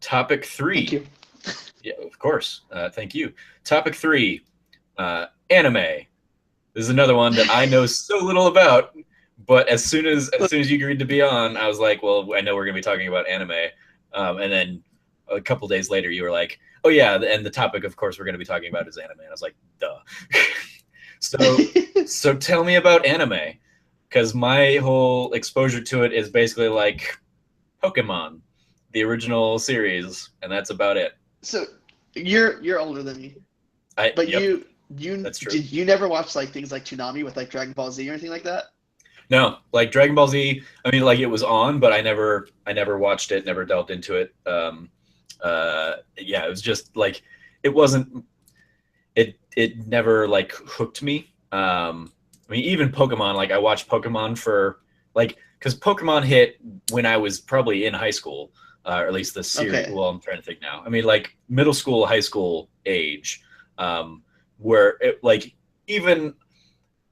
Topic Thank three. you. Yeah, of course. Thank you. Topic three. Anime. This is another one that I know so little about, but as soon as you agreed to be on, I was like, well, I know we're gonna be talking about anime. And then a couple days later, you were like, oh yeah, and the topic, of course, we're gonna be talking about is anime. And I was like, duh. so so tell me about anime, because my whole exposure to it is basically like Pokemon, the original series, and that's about it. So you're older than me, I but Yep, you that's true. did you never watch like things like Toonami with like Dragon Ball Z or anything like that? No, like Dragon Ball Z. I mean, like it was on, but I never watched it. Never delved into it. Yeah, it was just like it wasn't. It never like hooked me. I mean, even Pokemon. Like I watched Pokemon for like because Pokemon hit when I was probably in high school, or at least the series. Okay. Well, I'm trying to think now. I mean, like middle school, high school age, um, where it like even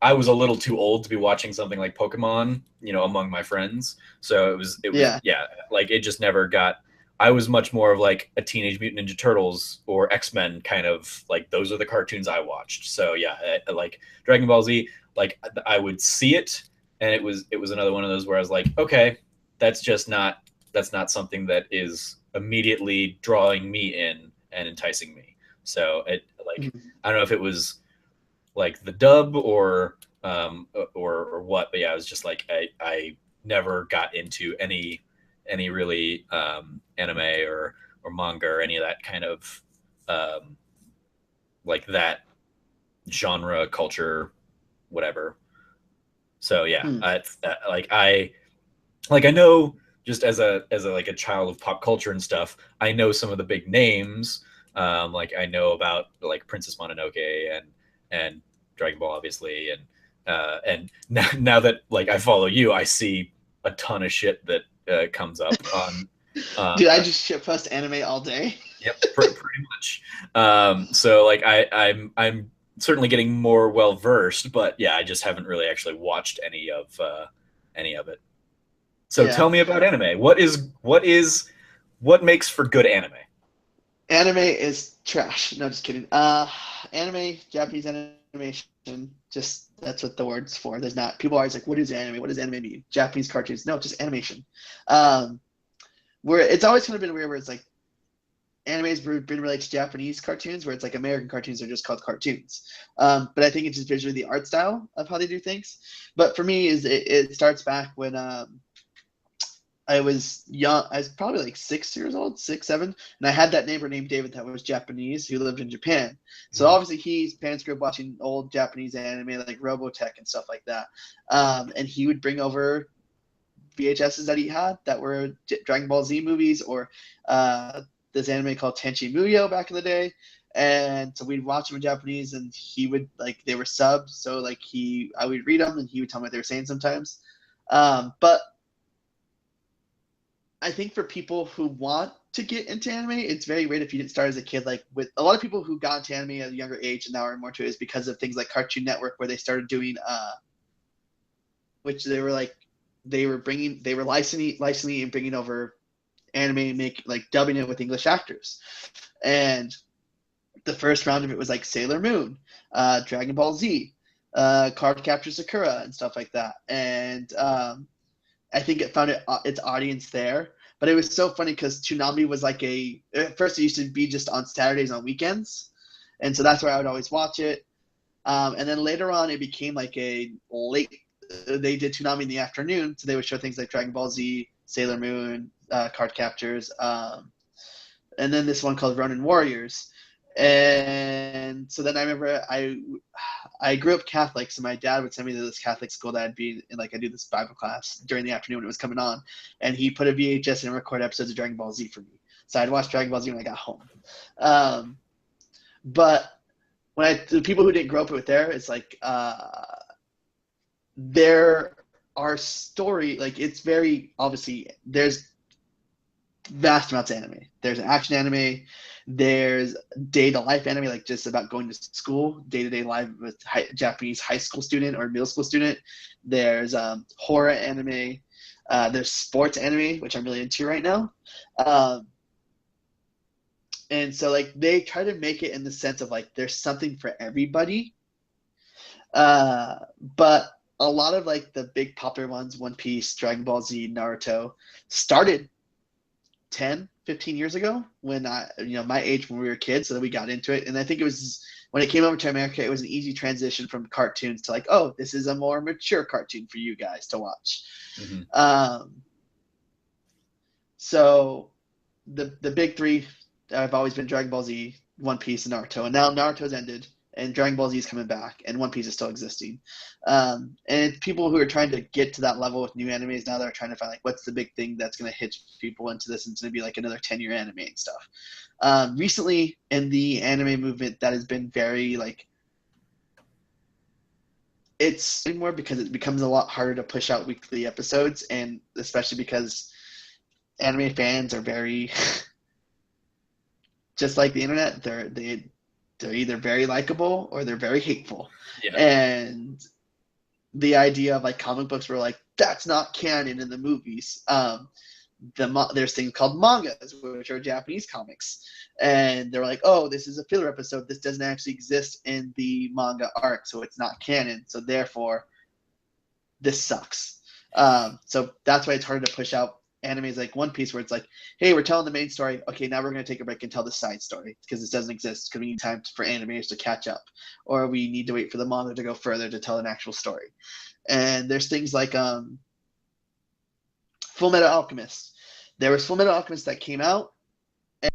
I was a little too old to be watching something like Pokemon, among my friends. So it was Yeah. yeah, like it just never got. I was much more of like a Teenage Mutant Ninja Turtles or X-Men kind of like those are the cartoons I watched. So yeah, like Dragon Ball Z, like I would see it, and it was another one of those where I was like, okay, that's just not that's not something that is immediately drawing me in and enticing me. So it like Mhm. I don't know if it was like the dub or what, but yeah, I was just like I never got into any really anime or manga or any of that kind of um, like that genre culture, whatever. So yeah, Hmm. I know just as a like a child of pop culture and stuff, I know some of the big names. Like I know about like Princess Mononoke and Dragon Ball, obviously, and now that like I follow you, I see a ton of shit that comes up on. Dude, I Uh, just shit post anime all day. yep, pretty much. So like I'm certainly getting more well versed, but yeah, I just haven't really actually watched any of it. So Yeah. tell me about anime. What makes for good anime? Anime is trash. No, just kidding. Anime, Japanese animation, just that's what the word's for. There's not people are always like, what is anime? What does anime mean? Japanese cartoons. No, just animation. Um, where it's always kind of been weird where it's like anime's been related to Japanese cartoons, where it's like American cartoons are just called cartoons. But I think it's just visually the art style of how they do things. But for me, is it starts back when I was young. I was probably like 6 years old, six, seven, and I had that neighbor named David that was Japanese who lived in Japan. So Mm-hmm. obviously, his parents grew up watching old Japanese anime like Robotech and stuff like that. And he would bring over VHSs that he had that were Dragon Ball Z movies or this anime called Tenchi Muyo back in the day. And so we'd watch them in Japanese, and he would like they were subbed, so like I would read them, and he would tell me what they were saying sometimes. But I think for people who want to get into anime, it's very weird if you didn't start as a kid. Like with a lot of people who got into anime at a younger age and now are more to it is because of things like Cartoon Network, where they started doing, which they were like, they were licensing and bringing over anime and make like dubbing it with English actors. And the first round of it was like Sailor Moon, Dragon Ball Z, Card Capture Sakura, and stuff like that. And I think it found its audience there. But it was so funny because Toonami was like at first it used to be just on Saturdays on weekends, and so that's where I would always watch it. And then later on, it became like a late. They did Toonami in the afternoon, so they would show things like Dragon Ball Z, Sailor Moon, Card Captors, and then this one called Ronin Warriors. And so then I remember I grew up Catholic, so my dad would send me to this Catholic school that I'd be in, like I do this Bible class during the afternoon when it was coming on, and he put a VHS and record episodes of Dragon Ball Z for me. So I'd watch Dragon Ball Z when I got home. Um, but when the people who didn't grow up with there, it's like there are story like it's very obviously there's vast amounts of anime. There's action anime. There's day to life anime, like just about going to school, day to day life with Japanese high school student or middle school student. There's horror anime. There's sports anime, which I'm really into right now. Um, And so like they try to make it in the sense of like there's something for everybody. But a lot of like the big popular ones, One Piece, Dragon Ball Z, Naruto, started 10, 15 years ago when my age when we were kids, so that we got into it. And I think it was when it came over to America, it was an easy transition from cartoons to like, oh, this is a more mature cartoon for you guys to watch. Mm-hmm. So the big three have always been Dragon Ball Z, One Piece, and Naruto. And now Naruto's ended, and Dragon Ball Z is coming back, and One Piece is still existing. And people who are trying to get to that level with new animes now, they're trying to find like what's the big thing that's going to hitch people into this, and it's going to be like another 10-year anime and stuff. Recently, in the anime movement, that has been very like it's more because it becomes a lot harder to push out weekly episodes, and especially because anime fans are very just like the internet. They're either very likable or they're very hateful. Yeah. And the idea of like comic books were like that's not canon in the movies. There's things called mangas, which are Japanese comics, and they're like, oh, this is a filler episode. This doesn't actually exist in the manga arc, so it's not canon. So therefore, this sucks. So that's why it's harder to push out animes like One Piece, where it's like, hey, we're telling the main story. Okay, now we're going to take a break and tell the side story because this doesn't exist because we need time for animators to catch up, or we need to wait for the manga to go further to tell an actual story. And there's things like Full Metal Alchemist. There was Full Metal Alchemist that came out, and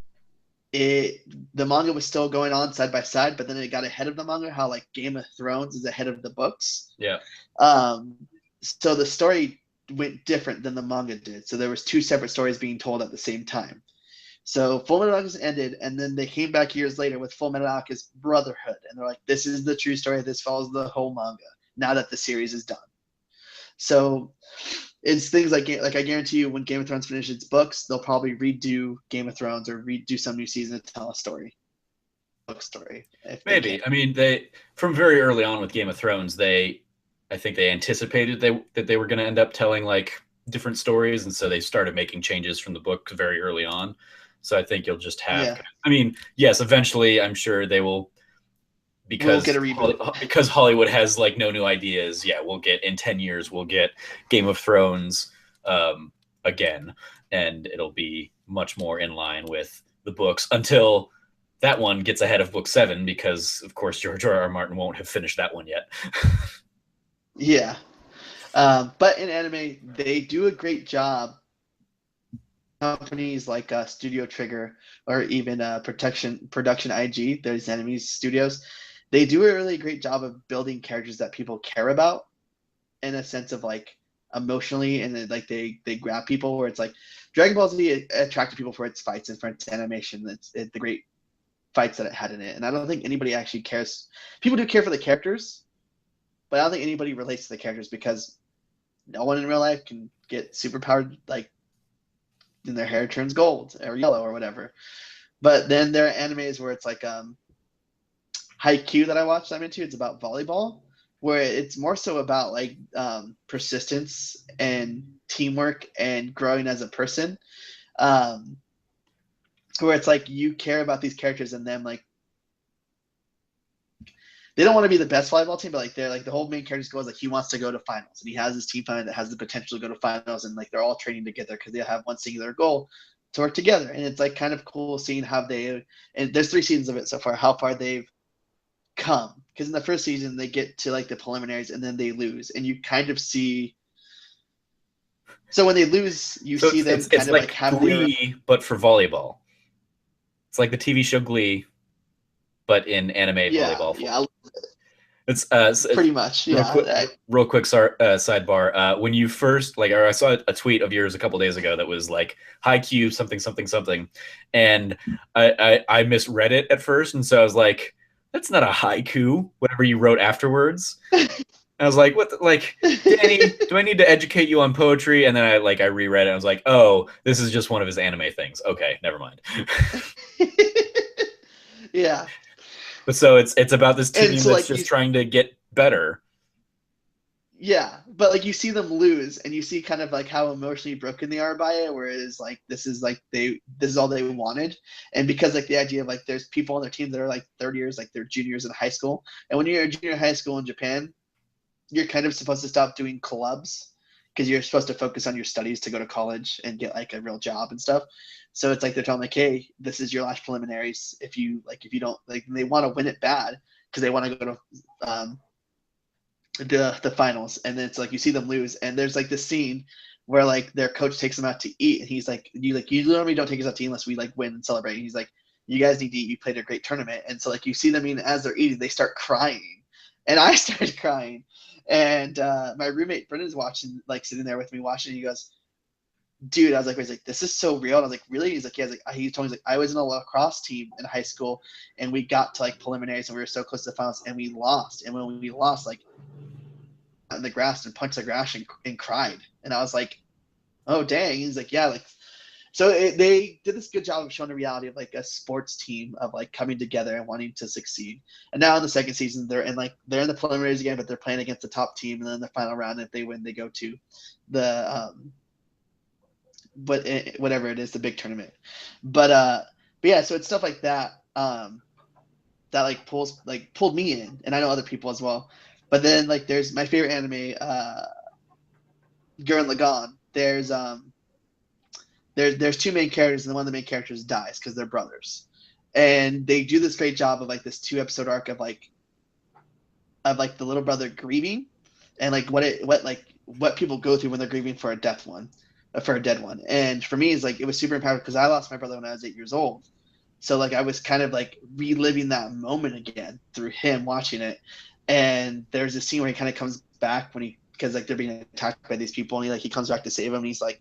the manga was still going on side by side, but then it got ahead of the manga. How like Game of Thrones is ahead of the books. Yeah. So the story went different than the manga did. So there was two separate stories being told at the same time. So Full Metal Alchemist ended, and then they came back years later with Full Metal Alchemist Brotherhood, and they're like, this is the true story. This follows the whole manga now that the series is done. So it's things like I guarantee you when Game of Thrones finishes its books, they'll probably redo Game of Thrones or redo some new season to tell a story. Book story. Maybe. I mean, they from very early on with Game of Thrones, I think they anticipated that they were going to end up telling like different stories, and so they started making changes from the book very early on. So I think you'll just have. Yeah. I mean, yes, eventually, I'm sure they will, because we'll get a reboot. Because Hollywood has like no new ideas. Yeah, we'll get in 10 years, we'll get Game of Thrones again, and it'll be much more in line with the books until that one gets ahead of book 7, because of course George R.R. Martin won't have finished that one yet. Yeah. But in anime, they do a great job. Companies like Studio Trigger or even Production IG, those anime studios, they do a really great job of building characters that people care about in a sense of like emotionally, and then like they grab people, where it's like Dragon Ball Z attracted people for its fights and for its animation. The great fights that it had in it. And I don't think anybody actually cares. People do care for the characters, but I don't think anybody relates to the characters, because no one in real life can get superpowered like and their hair turns gold or yellow or whatever. But then there are animes where it's like Haikyuu that I watched. I'm into. It's about volleyball, where it's more so about like persistence and teamwork and growing as a person. Where it's like you care about these characters and them like they don't want to be the best volleyball team, but like they're like the whole main character's goal is like he wants to go to finals, and he has his team that has the potential to go to finals, and like they're all training together because they have one singular goal to work together. And it's like kind of cool seeing how and there's 3 seasons of it so far, how far they've come. Because in the first season they get to like the preliminaries and then they lose, and you kind of see. So when they lose, you see them kind of like have Glee, but for volleyball. It's like the TV show Glee, but in anime volleyball. Yeah. It's pretty much. Yeah. Real quick sidebar. When you first I saw a tweet of yours a couple days ago that was like Haikyuu something something something, and I misread it at first, and so I was like, that's not a haiku. Whatever you wrote afterwards. I was like, what? Danny, do I need to educate you on poetry? And then I reread it. And I was like, oh, this is just one of his anime things. Okay, never mind. Yeah. But so it's about this team that's just trying to get better. Yeah, but like you see them lose, and you see kind of like how emotionally broken they are by it. Whereas like this is all they wanted, and because like the idea of like there's people on their team that are like third years, like they're juniors in high school, and when you're a junior in high school in Japan, you're kind of supposed to stop doing clubs because you're supposed to focus on your studies to go to college and get like a real job and stuff. So it's like they're telling like, hey, this is your last preliminaries. If you don't like, they want to win it bad because they want to go to the finals, and then it's like you see them lose, and there's like this scene where like their coach takes them out to eat, and he's like you literally don't take us out to eat unless we like win and celebrate. And he's like, you guys need to eat. You played a great tournament, and so like you see them eating as they're eating, they start crying, and I started crying, and my roommate Brendan's watching, like sitting there with me watching. And he goes, dude, I was like, he's like, this is so real. And I was like, really? He's like, yeah. He told me, he's like, I was in a lacrosse team in high school, and we got to like preliminaries, and we were so close to the finals, and we lost. And when we lost, like in the grass and punched the grass and cried. And I was like, oh dang. He's like, yeah, like so they did this good job of showing the reality of like a sports team of like coming together and wanting to succeed. And now in the second season, they're in the preliminaries again, but they're playing against the top team, and then the final round, if they win, they go to the whatever it is, the big tournament. But yeah, so it's stuff like that that like pulled me in, and I know other people as well. But then like there's my favorite anime, Gurren Lagann. There's two main characters, and one of the main characters dies because they're brothers, and they do this great job of like this 2 episode arc of like the little brother grieving, and like what people go through when they're grieving for a dead one. And for me, it's like it was super impactful because I lost my brother when I was 8 years old. So like I was kind of like reliving that moment again through him watching it. And there's a scene where he kind of comes back when he because like they're being attacked by these people, and he comes back to save him, and he's like,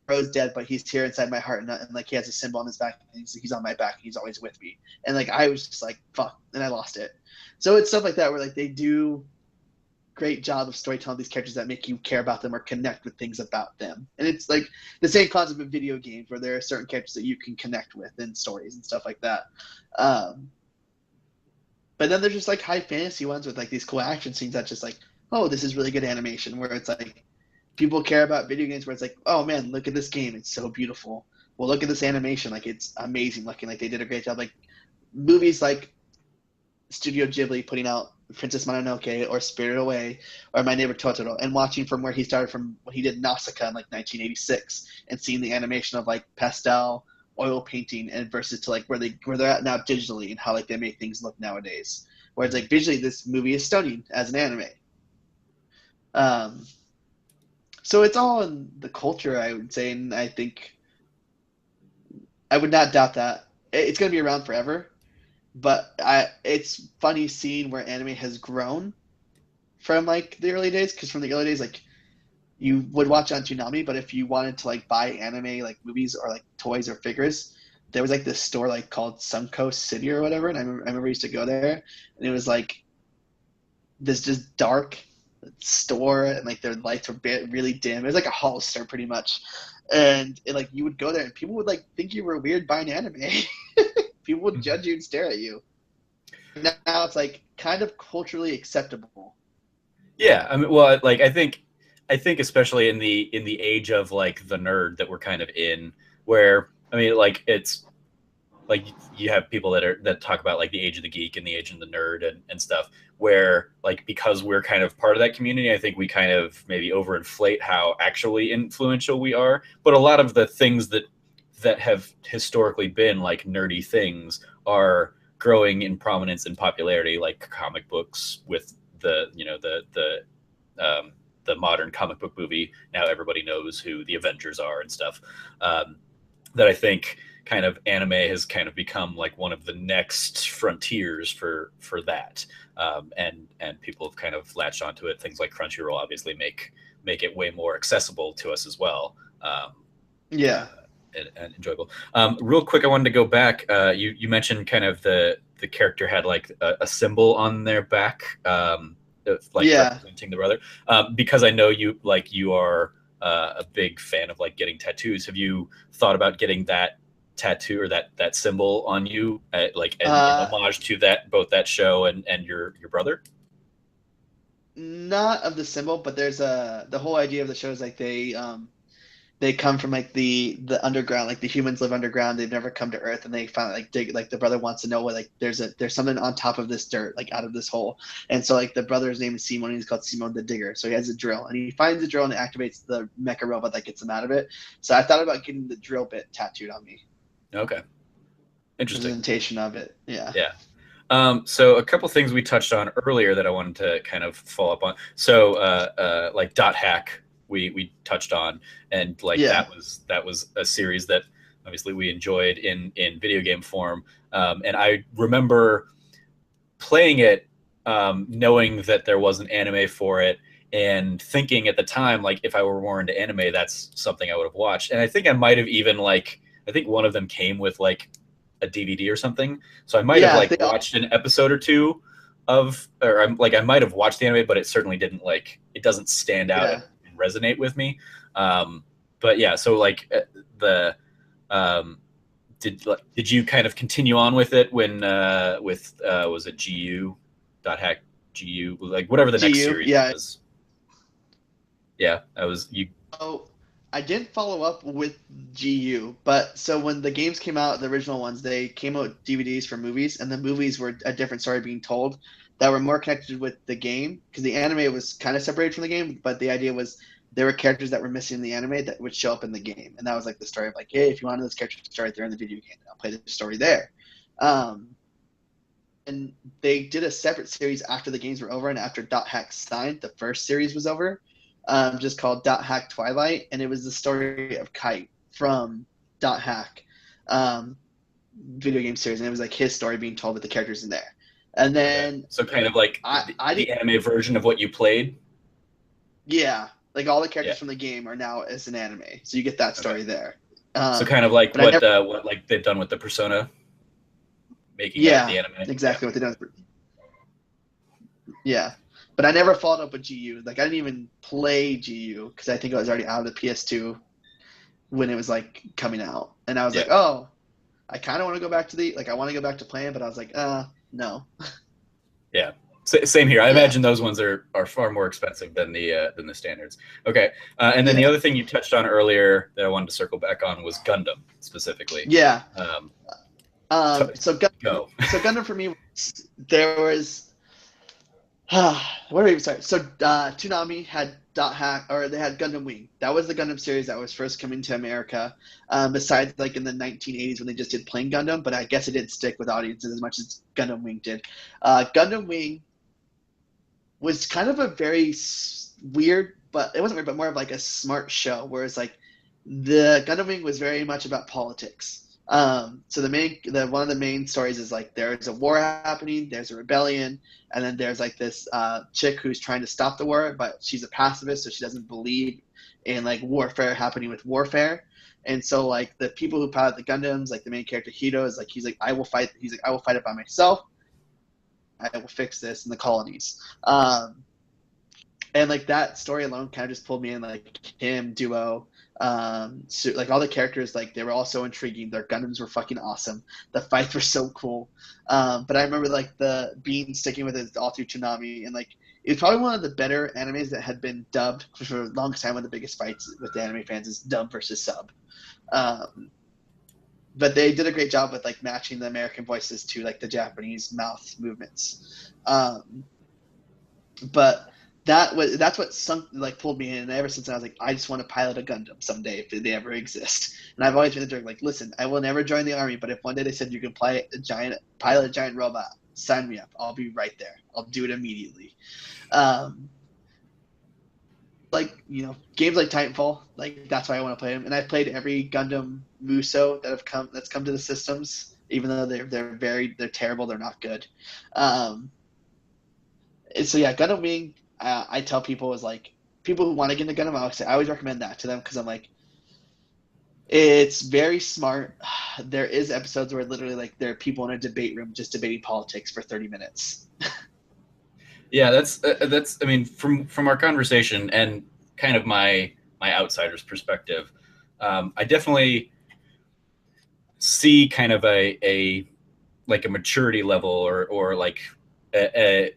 bro's dead, but he's here inside my heart, and like he has a symbol on his back, and he's on my back, and he's always with me. And like I was just like fuck, and I lost it. So it's stuff like that where like they do great job of storytelling these characters that make you care about them or connect with things about them. And it's like the same concept of video games where there are certain characters that you can connect with in stories and stuff like that. But then there's just like high fantasy ones with like these cool action scenes that just like, oh, this is really good animation, where it's like people care about video games where it's like, oh man, look at this game, it's so beautiful. Well, look at this animation, like it's amazing looking, like they did a great job. Like movies like Studio Ghibli putting out Princess Mononoke or Spirited Away or My Neighbor Totoro, and watching from where he started from when he did Nausicaa in like 1986, and seeing the animation of like pastel oil painting and versus to like where they're at now digitally, and how like they make things look nowadays. Where it's like visually this movie is stunning as an anime. Um, so it's all in the culture, I would say, and I think I would not doubt that it's going to be around forever. But it's funny seeing where anime has grown from like the early days, because from the early days, like you would watch on Toonami, but if you wanted to like buy anime like movies or like toys or figures, there was like this store like called Suncoast City or whatever, and I remember I used to go there, and it was like this just dark store, and like their lights were really dim. It was like a Hollister pretty much, and like you would go there, and people would like think you were weird buying anime. People would judge you and stare at you. Now it's like kind of culturally acceptable. Yeah, I mean, well, like I think especially in the age of like the nerd that we're kind of in, where I mean, like it's like you have people that talk about like the age of the geek and the age of the nerd and stuff, where like because we're kind of part of that community, I think we kind of maybe overinflate how actually influential we are. But a lot of the things that have historically been like nerdy things are growing in prominence and popularity, like comic books with the modern comic book movie. Now everybody knows who the Avengers are and stuff. That I think kind of anime has kind of become like one of the next frontiers for that. And people have kind of latched onto it. Things like Crunchyroll obviously make it way more accessible to us as well. Yeah. And enjoyable. Real quick, I wanted to go back. You mentioned kind of the character had like a symbol on their back, like Yeah. representing the brother. Because I know you are a big fan of like getting tattoos. Have you thought about getting that tattoo or that symbol on you, like in homage to that both that show and your brother? not of the symbol, but there's the whole idea of the show is like they come from like the underground, like the humans live underground. They've never come to Earth, and they finally like dig. Like the brother wants to know what like there's something on top of this dirt, like out of this hole. And so like the brother's name is Simon, and he's called Simon the Digger. So he has a drill, and he finds the drill and it activates the mecha robot that gets him out of it. So I thought about getting the drill bit tattooed on me. Okay, interesting. Representation of it, yeah. Yeah. So a couple things we touched on earlier that I wanted to kind of follow up on. So like dot hack we touched on, and like Yeah. that was a series that obviously we enjoyed in video game form. And I remember playing it, knowing that there was an anime for it, and thinking at the time, like, if I were more into anime, that's something I would have watched. And I think I might have even like, I think one of them came with like a DVD or something, so I might have Yeah, like watched an episode or two of, or I'm like I might have watched the anime, but it certainly didn't like, it doesn't stand out yeah. and resonate with me. But yeah, so like the did you kind of continue on with it when with was it GU dot hack GU, like whatever the next GU, series yeah. was? Yeah, that was you. Oh, I didn't follow up with GU, but so when the games came out, the original ones, they came out with DVDs for movies, and the movies were a different story being told that were more connected with the game because the anime was kind of separated from the game, but the idea was there were characters that were missing in the anime that would show up in the game, and that was like the story of like, hey, if you wanted this character to start there in the video game, I'll play the story there. Um, and they did a separate series after the games were over and after Dot Hack signed, the first series was over, just called Dot Hack Twilight, and it was the story of Kite from Dot Hack um, video game series, and it was like his story being told with the characters in there. And then Okay. So kind of like I the did, anime version of what you played. yeah, like all the Yeah. characters from the game are now as an anime, so you get that story Okay. there. So kind of like But I never, what like they've done with the Persona, making that yeah, the anime. Yeah. exactly what they done. Yeah, but I never followed up with GU. Like I didn't even play GU because I think it was already out of the PS2 when it was like coming out, and I was Yeah. like, oh, I kind of want to go back to I want to go back to playing, but I was like, no. Yeah. Same here. I Yeah, imagine those ones are far more expensive than the standards. Okay. And then the yeah, other thing you touched on earlier that I wanted to circle back on was Gundam specifically. yeah. Um, So go. Gundam for me, there was where do we even start? So Toonami had Dot Hack, or they had Gundam Wing. That was the Gundam series that was first coming to America. Besides, like in the 1980s when they just did plain Gundam, but I guess it didn't stick with audiences as much as Gundam Wing did. Gundam Wing was kind of a very weird, but it wasn't weird, but more of like a smart show. Whereas like the Gundam Wing was very much about politics. So one of the main stories is like there's a war happening, there's a rebellion, and then there's like this chick who's trying to stop the war, but she's a pacifist, so she doesn't believe in like warfare happening with warfare. And so like the people who pilot the Gundams, like the main character Hito is like he's like I will fight. He's like I will fight it by myself. I will fix this in the colonies. And like that story alone kind of just pulled me in, like him, Duo, so like all the characters, like they were all so intriguing. Their Gundams were fucking awesome. The fights were so cool. But I remember like the being sticking with it all through Toonami, and like it was probably one of the better animes that had been dubbed for the longest time. One of the biggest fights with the anime fans is dub versus sub. Um, but they did a great job with like matching the American voices to like the Japanese mouth movements. But that's what sunk like pulled me in, and ever since I was like, I just want to pilot a Gundam someday if they ever exist. And I've always been the jerk, like, listen, I will never join the army, but if one day they said you can pilot a giant robot, sign me up. I'll be right there. I'll do it immediately. Um, like games like Titanfall, like that's why I want to play them. And I've played every Gundam Muso that's come to the systems, even though they're terrible, they're not good. Um, so yeah, Gundam Wing, I tell people is like people who want to get into Gundam, I always recommend that to them because I'm like, it's very smart. There is episodes where literally like there are people in a debate room just debating politics for 30 minutes. Yeah, that's. I mean, from our conversation and kind of my outsider's perspective, I definitely see kind of a like a maturity level or like a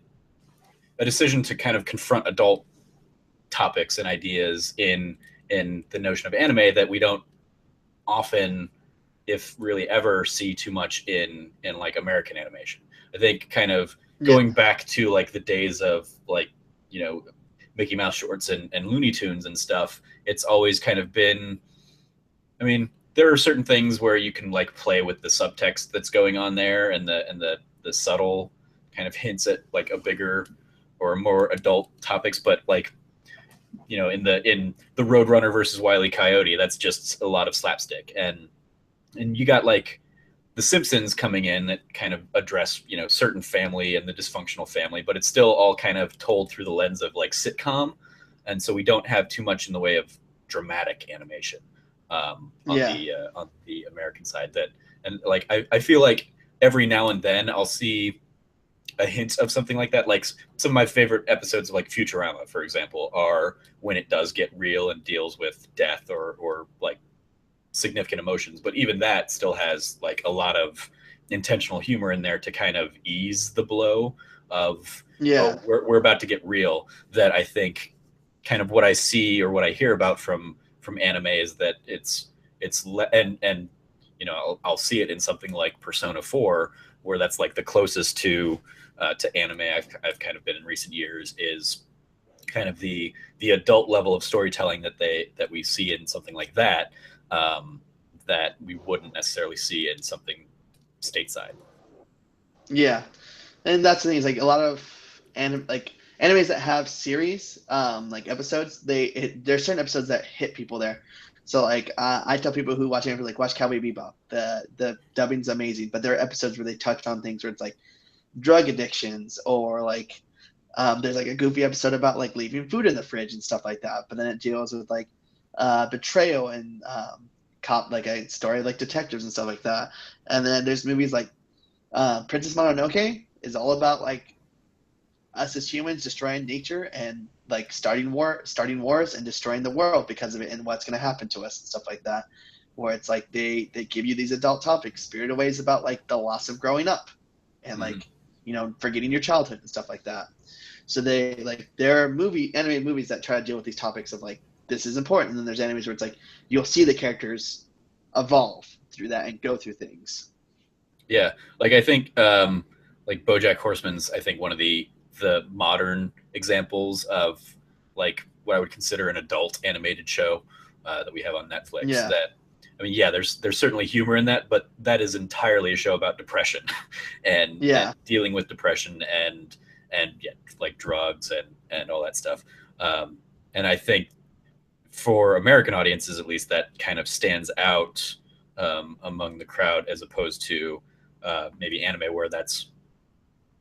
a decision to kind of confront adult topics and ideas in the notion of anime that we don't often, if really ever, see too much in like American animation. I think kind of Yeah, going back to like the days of like, you know, Mickey Mouse shorts and Looney Tunes and stuff, it's always kind of been, I mean, there are certain things where you can like play with the subtext that's going on there and the subtle kind of hints at like a bigger or more adult topics, but like, you know, in the Roadrunner versus Wile E. Coyote, that's just a lot of slapstick, and you got like the Simpsons coming in that kind of address, you know, certain family and the dysfunctional family, but it's still all kind of told through the lens of like sitcom, and so we don't have too much in the way of dramatic animation yeah, on the American side. That and like I feel like every now and then I'll see a hint of something like that. Like some of my favorite episodes of like Futurama, for example, are when it does get real and deals with death or like significant emotions. But even that still has like a lot of intentional humor in there to kind of ease the blow of, yeah, oh, we're about to get real. That I think kind of what I see or what I hear about from anime is that and you know, I'll see it in something like Persona 4, where that's like the closest to anime I've kind of been in recent years, is kind of the adult level of storytelling that we see in something like that, um, that we wouldn't necessarily see in something stateside. yeah. And that's the thing is like a lot of like animes that have series, like episodes, there's certain episodes that hit people there. So like I tell people who watch anime like watch Cowboy Bebop. The dubbing's amazing, but there are episodes where they touch on things where it's like drug addictions or like there's like a goofy episode about like leaving food in the fridge and stuff like that. But then it deals with like betrayal and cop like a story like detectives and stuff like that. And then there's movies like Princess Mononoke is all about like us as humans destroying nature and like starting wars and destroying the world because of it and what's going to happen to us and stuff like that. Where it's like they give you these adult topics. Spirited Away is about like the loss of growing up and Mm-hmm. like forgetting your childhood and stuff like that. So they like there are animated movies that try to deal with these topics of like this is important. And then there's animes where it's like you'll see the characters evolve through that and go through things. Yeah, like I think like BoJack Horseman's I think one of the modern examples of like what I would consider an adult animated show that we have on Netflix. Yeah, That, I mean, yeah, there's certainly humor in that, but that is entirely a show about depression and yeah, dealing with depression and yeah, like drugs and all that stuff. Um, and I think for American audiences, at least, that kind of stands out among the crowd as opposed to maybe anime, where that's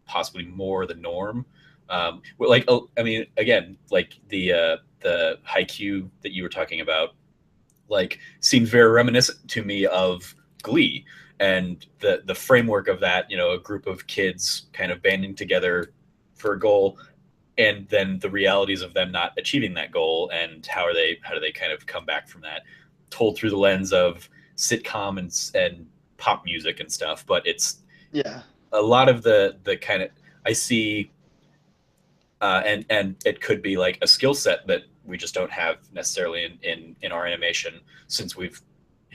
possibly more the norm. Like, oh, I mean, again, like the haiku that you were talking about, like seemed very reminiscent to me of Glee, and the framework of that. You know, a group of kids kind of banding together for a goal, and then the realities of them not achieving that goal, and how do they kind of come back from that, told through the lens of sitcom and pop music and stuff. But it's yeah, a lot of the kind of I see, and it could be like a skill set that we just don't have necessarily in our animation, since we've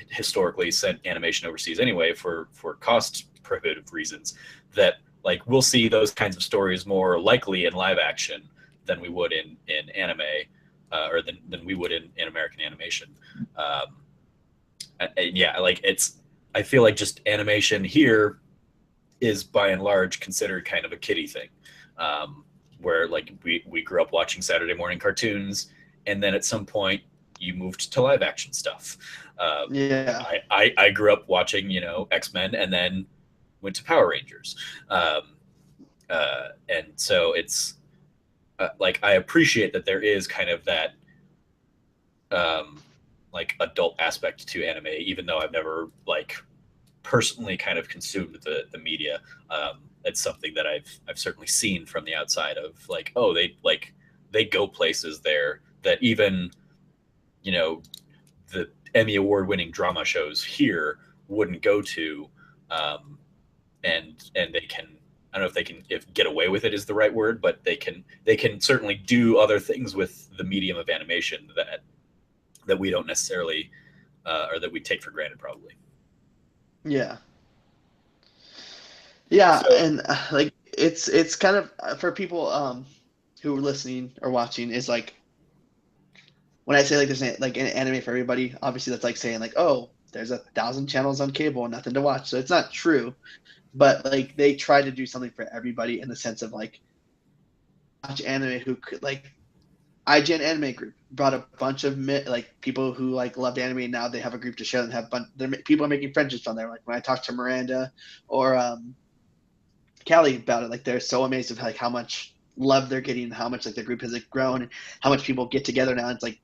historically sent animation overseas anyway for cost prohibitive reasons. That like we'll see those kinds of stories more likely in live action than we would in anime, or than we would in American animation. Um, and yeah, like it's, I feel like just animation here is by and large considered kind of a kiddie thing, um, where like we grew up watching Saturday morning cartoons, and then at some point you moved to live action stuff. yeah, I grew up watching, you know, X-Men, and then went to Power Rangers, and so it's like I appreciate that there is kind of that um, like adult aspect to anime, even though I've never like personally kind of consumed the media. It's something that I've certainly seen from the outside of like, oh, they go places there that even, you know, the Emmy award winning drama shows here wouldn't go to, um, and they can I don't know if they can if get away with it is the right word, but they can certainly do other things with the medium of animation that we don't necessarily or that we take for granted probably. Yeah. Yeah, So and like it's kind of for people who are listening or watching is like when I say like there's like an anime for everybody, obviously that's like saying like, oh, there's 1,000 channels on cable and nothing to watch. So it's not true, but like they try to do something for everybody in the sense of like watch anime who could like IGN Anime Group brought a bunch of like people who like loved anime and now they have a group to share and have people are making friendships on there. Like when I talked to Miranda or Callie about it, like they're so amazed of like how much love they're getting, and how much like the group has like grown, and how much people get together now. It's like,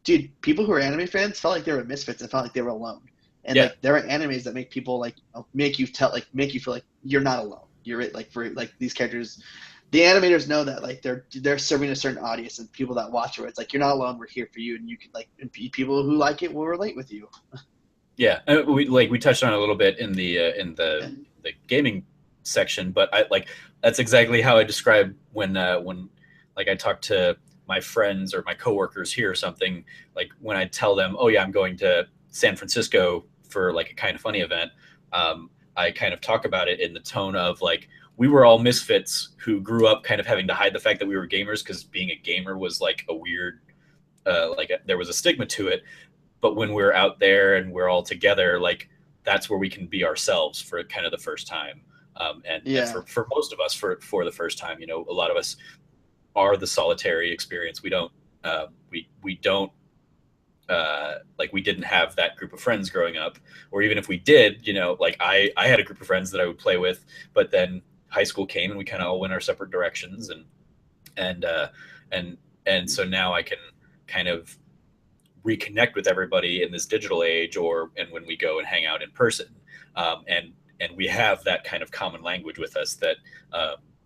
dude, people who are anime fans felt like they were misfits and felt like they were alone. And yeah, like there are animes that make people like make you feel like you're not alone. You're right, like for like these characters, the animators know that like they're serving a certain audience and people that watch it. It's like you're not alone. We're here for you, and you can like and people who like it will relate with you. yeah. We touched on it a little bit in the gaming section, but I like that's exactly how I describe when like I talk to my friends or my coworkers here or something, like when I tell them, oh yeah, I'm going to San Francisco for like a Kind of Funny event. I kind of talk about it in the tone of like we were all misfits who grew up kind of having to hide the fact that we were gamers because being a gamer was like a weird there was a stigma to it. But when we're out there and we're all together, like that's where we can be ourselves for kind of the first time. And Yeah, for most of us for the first time, you know, a lot of us are the solitary experience. We don't like we didn't have that group of friends growing up, or even if we did, you know, like I had a group of friends that I would play with, but then high school came and we kind of all went our separate directions, and and and so now I can kind of reconnect with everybody in this digital age, or and when we go and hang out in person, and we have that kind of common language with us that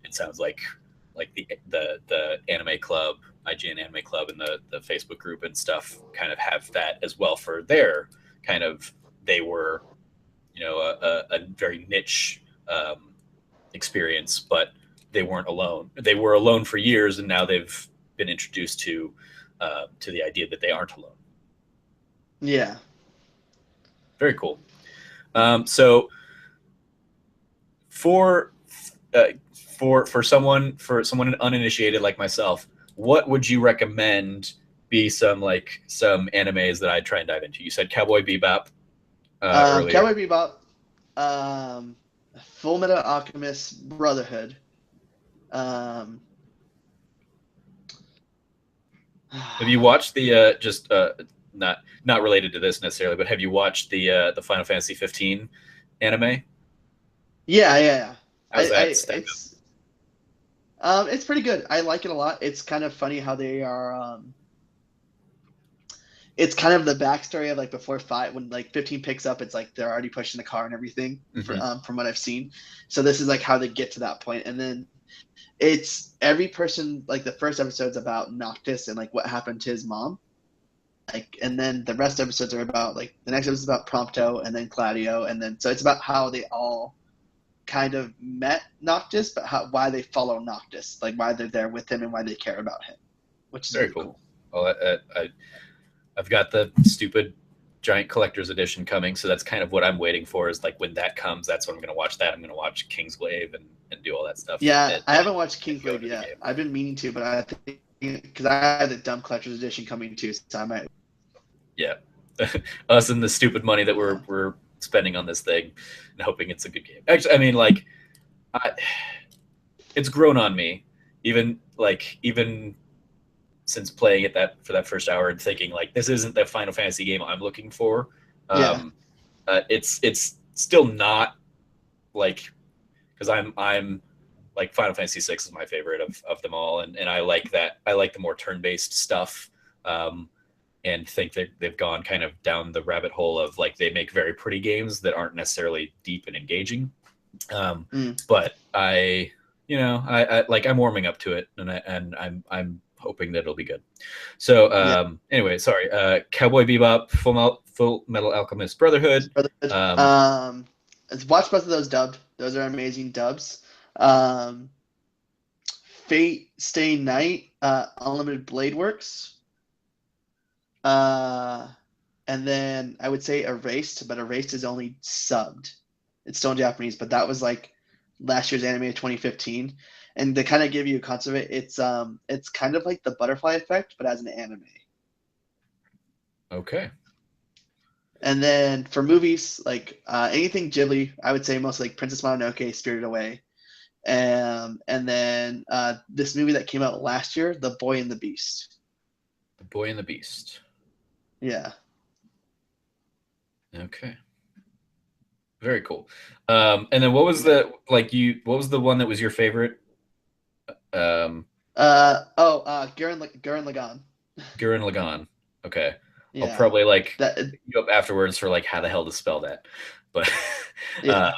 it sounds like the anime club, IGN Anime Club, and the Facebook group and stuff kind of have that as well for their kind of they were you know a very niche experience, but they weren't alone. They were alone for years, and now they've been introduced to the idea that they aren't alone. yeah. Very cool. So for uh, for someone uninitiated like myself, what would you recommend be some animes that I try and dive into? You said Cowboy Bebop earlier. Cowboy Bebop, um, Full Metal Alchemist Brotherhood. Um, Have you watched the just not related to this necessarily, but have you watched the Final Fantasy 15 anime? yeah, yeah, yeah. How's that stack up? It's pretty good. I like it a lot. It's kind of funny how they are. It's kind of the backstory of like before five when like 15 picks up. It's like they're already pushing the car and everything for Hmm. from what I've seen. So this is like how they get to that point, and then it's every person like the first episode's about Noctis and like what happened to his mom. Like, and then the rest episodes are about like the next episode is about Prompto and then Claudio, and then so it's about how they all kind of met Noctis, but why they follow Noctis, like why they're there with him and why they care about him, which is Very really cool. cool. Well, I've got the stupid giant collector's edition coming, so that's kind of what I'm waiting for. Is like when that comes, that's when I'm going to watch that. I'm going to watch Kingsglaive and do all that stuff Yeah, I haven't watched and go Kingsglaive into the yet. game. I've been meaning to, but I think because I have the dumb collector's edition coming too, so I might. Yeah, us and the stupid money that Yeah, we're spending on this thing, and hoping it's a good game. Actually, I mean, like, I, it's grown on me, even since playing it that for that first hour and thinking like this isn't the Final Fantasy game I'm looking for. yeah, Um, it's still not like because I'm like Final Fantasy 6 is my favorite of them all, and I like that. I like the more turn based stuff. And think that they've gone kind of down the rabbit hole of like they make very pretty games that aren't necessarily deep and engaging. Um, mm, but I, you know, I like I'm warming up to it, and I'm hoping that it'll be good. So yeah. anyway, sorry. Cowboy Bebop, Full Metal Alchemist Brotherhood. Brotherhood. Um, Watch both of those dubbed. Those are amazing dubs. Um, Fate Stay Night, Unlimited Blade Works. Uh, and then I would say Erased, but Erased is only subbed. It's still in Japanese, but that was like last year's anime of 2015. And to kind of give you a concept of it, it's kind of like the Butterfly Effect, but as an anime. Okay. And then for movies, like anything Ghibli, I would say mostly like Princess Mononoke, Spirited Away, and then this movie that came out last year, The Boy and the Beast. The Boy and the Beast. Yeah. Okay. Very cool. And then what was the what was the one that was your favorite? Gurren Lagann. Gurren Lagann. Okay. I'll Yeah. probably like That hit you up afterwards for like how the hell to spell that. But uh, yeah.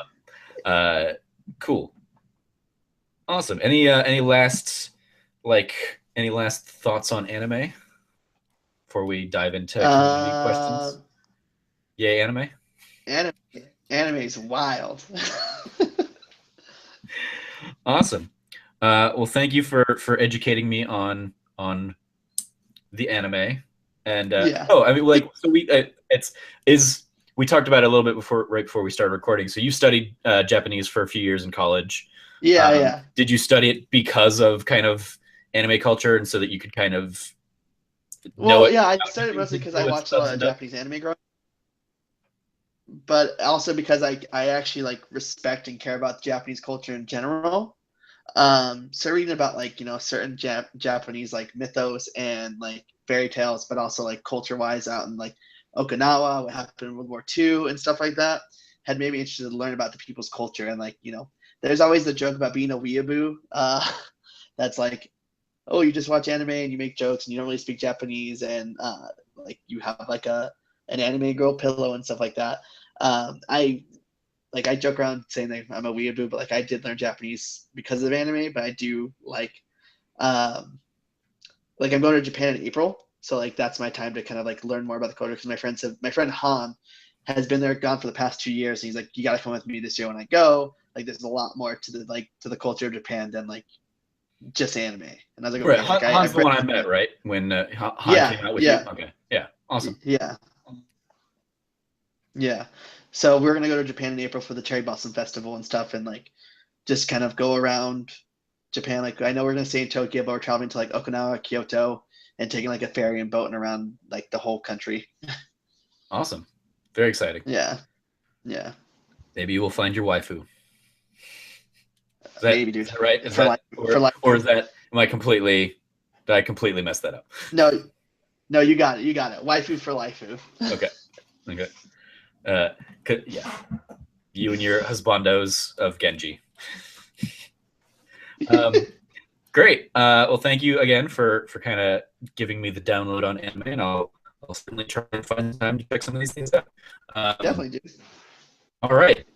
uh, cool. Awesome. Any last any last thoughts on anime before we dive into community Uh, questions? Yay, anime. anime anime is wild. Awesome. Well, thank you for educating me on the anime. And Yeah. oh, I mean, like, so it's is we talked about it a little bit before, right before we started recording. So you studied Japanese for a few years in college. Yeah, yeah. Did you study it because of kind of anime culture, and so that you could kind of know Well, it yeah, I without started having mostly to because I know its watched a lot subs of and dubs? Japanese anime growing up, but also because I actually like respect and care about Japanese culture in general. So reading about like certain Japanese like mythos and like fairy tales, but also like culture wise out in like Okinawa, what happened in World War II and stuff like that, had made me interested to learn about the people's culture. And like there's always the joke about being a weeaboo. That's like, oh, you just watch anime and you make jokes and you don't really speak Japanese, and like you have like an anime girl pillow and stuff like that. I like I joke around saying that I'm a weeaboo, but like I did learn Japanese because of anime. But I do um, like I'm going to Japan in April, so like that's my time to kind of like learn more about the culture. Because my friend Han has been there, gone for the past 2 years, and he's like, you got to come with me this year when I go. Like there's a lot more to the culture of Japan than like just anime. And I was like, Right. okay, like Han's I've the read one I some met, like right? When Han yeah, came out with you. yeah, Okay. Yeah. Awesome. yeah, yeah. So we're gonna go to Japan in April for the Cherry Blossom Festival and stuff, and like just kind of go around Japan. Like I know we're gonna stay in Tokyo, but we're traveling to like Okinawa, Kyoto, and taking like a ferry and boating around like the whole country. Awesome. Very exciting. Yeah, yeah. Maybe you will find your waifu. Maybe, Is dude. that right? Is For that life, for life. or is that am I completely did I completely mess that up? No, no, you got it. You got it. Waifu for lifeu. Okay. Okay. Yeah. You and your husbandos of Genji. Great. Well, thank you again for kind of giving me the download on anime, and I'll certainly try and find time to check some of these things out. Definitely, dude. All right.